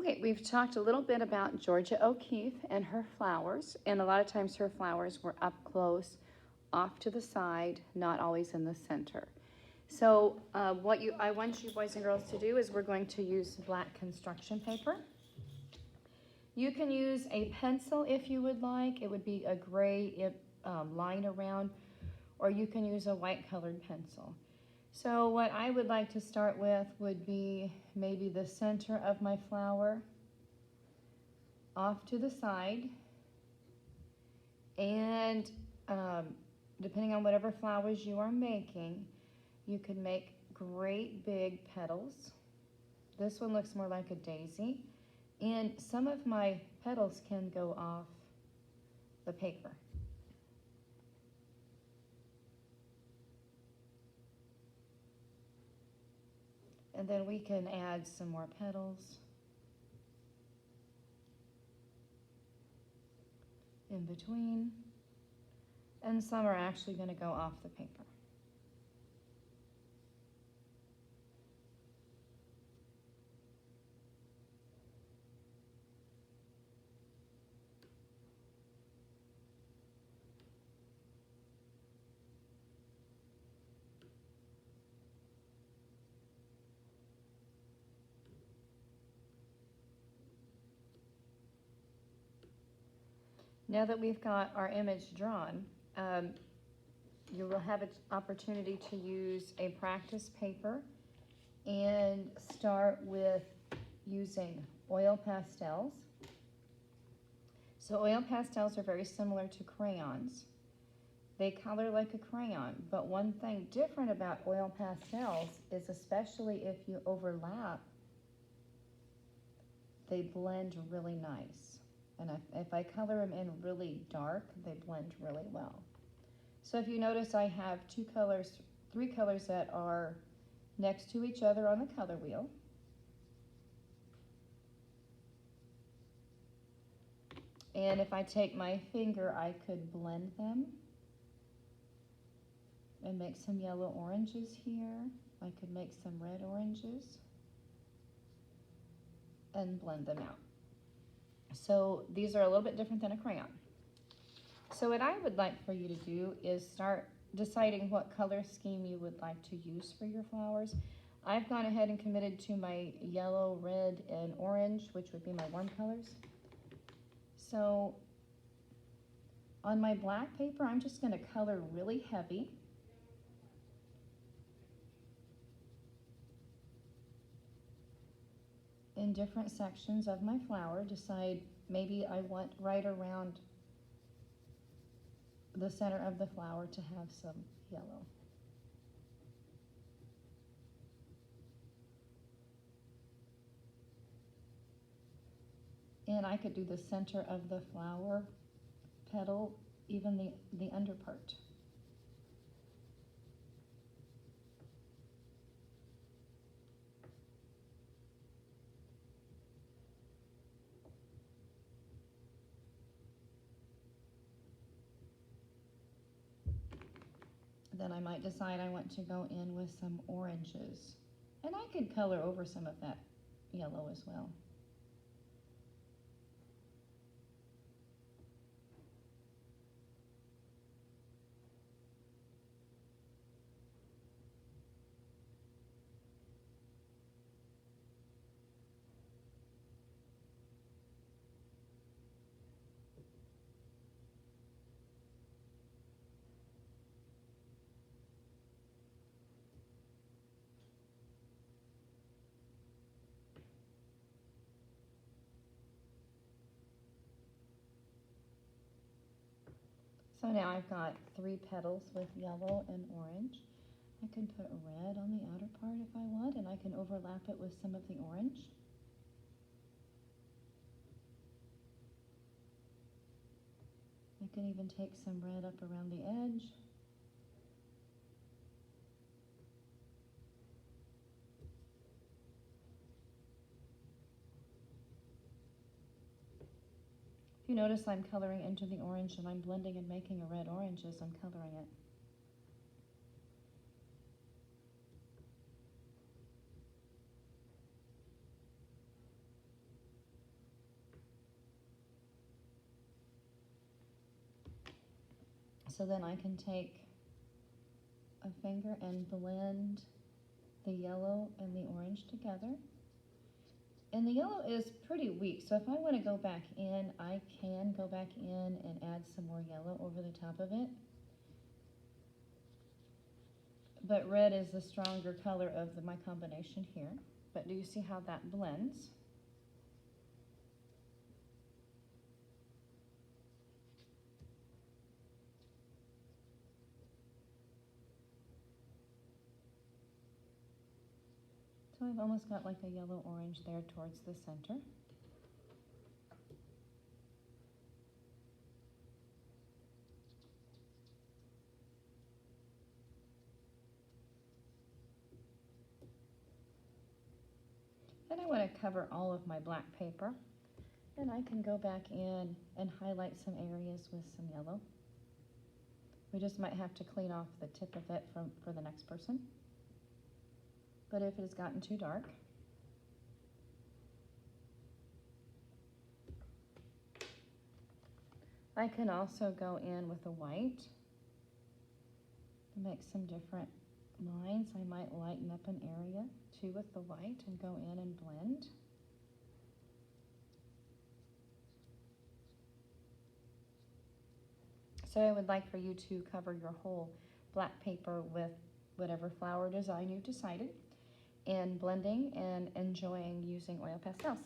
Okay, we've talked a little bit about Georgia O'Keeffe and her flowers, and a lot of times her flowers were up close, off to the side, not always in the center. So what I want you boys and girls to do is we're going to use black construction paper. You can use a pencil if you would like. It would be a gray line around, or you can use a white colored pencil. So what I would like to start with would be maybe the center of my flower off to the side, and depending on whatever flowers you are making, you can make great big petals. This one looks more like a daisy, and some of my petals can go off the paper. And then we can add some more petals in between, and some are actually going to go off the paper. Now that we've got our image drawn, you will have an opportunity to use a practice paper and start with using oil pastels. So oil pastels are very similar to crayons. They color like a crayon, but one thing different about oil pastels is, especially if you overlap, they blend really nice. And if I color them in really dark, they blend really well. So if you notice, I have three colors that are next to each other on the color wheel. And if I take my finger, I could blend them and make some yellow oranges here. I could make some red oranges and blend them out. So these are a little bit different than a crayon. So what I would like for you to do is start deciding what color scheme you would like to use for your flowers. I've gone ahead and committed to my yellow, red, and orange, which would be my warm colors. So on my black paper, I'm just going to color really heavy. In different sections of my flower, decide maybe I want right around the center of the flower to have some yellow. And I could do the center of the flower petal, even the under part. Then I might decide I want to go in with some oranges. And I could color over some of that yellow as well. So now I've got 3 petals with yellow and orange. I can put red on the outer part if I want, and I can overlap it with some of the orange. I can even take some red up around the edge. If you notice, I'm coloring into the orange and I'm blending and making a red orange as I'm coloring it. So then I can take a finger and blend the yellow and the orange together. And the yellow is pretty weak, so if I want to go back in, I can go back in and add some more yellow over the top of it. But red is the stronger color of my combination here. But do you see how that blends? So I've almost got like a yellow-orange there towards the center. Then I want to cover all of my black paper, and I can go back in and highlight some areas with some yellow. We just might have to clean off the tip of it for the next person. But if it has gotten too dark, I can also go in with a white to make some different lines. I might lighten up an area too with the white and go in and blend. So I would like for you to cover your whole black paper with whatever flower design you've decided, and blending and enjoying using oil pastels.